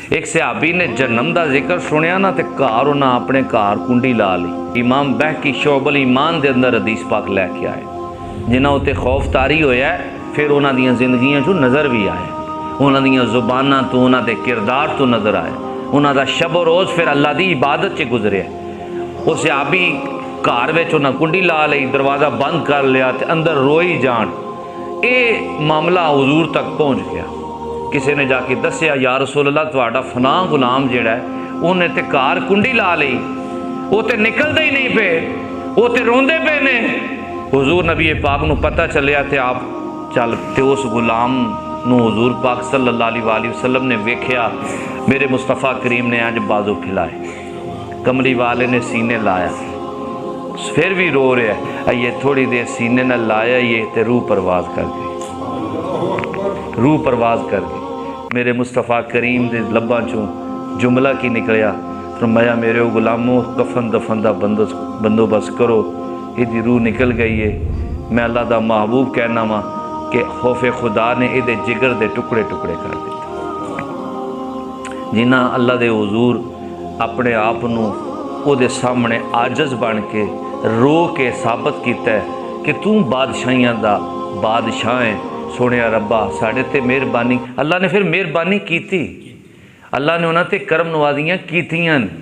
एक सहाबी ने जन्म का जिक्र सुनिया ना तो घर उन्हें अपने घर कुंडी ला ली। इमाम बहकी शोबल ईमान के अंदर हदीस पाक लैके आए, जिन्होंने उत्ते खौफ तारी होया फिर उन्होंने जिंदगियों चो नज़र भी आए, उन्होंने जुबाना तो उन्होंने किरदार तो नज़र आए, उन्होंने शब रोज़ फिर अल्लाह की इबादत च गुजरे। उस सहाबी घर में उन्हें कुंडी ला ली, दरवाज़ा बंद कर लिया तो अंदर रोई जान। ये मामला हुजूर तक पहुँच गया। किसी ने जाके दसिया, या रसूल अल्लाह तुहाडा फना गुलाम जिहड़ा है उन्हें तो घर कुंडी ला ली, वो तो निकलते ही नहीं पे, वो तो रोंदे पे ने। हुजूर नबी पाक नूं पता चलिया तो आप चल ते उस गुलाम नूं हुजूर पाक सल्लल्लाहु अलैहि वसल्लम ने वेख्या, मेरे मुस्तफ़ा करीम ने अज बाजू खिलाए, कमली वाले ने सीने लाया, फिर भी रो रहा है। ये थोड़ी देर सीने न लाया ये तो रूह परवाज कर गई, रूह परवाज कर गई। मेरे मुस्तफ़ा करीम के लब्बां चों जुमला की निकलिया, फरमाया मेरे गुलामों कफन दफन का बंदोबस्त करो, इसकी रूह निकल गई है। मैं अल्लाह का महबूब कहना वा कि खौफे खुदा ने ये जिगर के टुकड़े टुकड़े कर दिते। जिन्हें अल्लाह के हुजूर अपने आप को सामने आजज बन के रो के साबित किया है कि तू बादशाहियां दा बादशाह है। सोने रब्बा साढ़े ते मेहरबानी, अल्लाह ने फिर मेहरबानी की, अल्लाह ने उन्होंने करम नवाजियाँ कीतियां।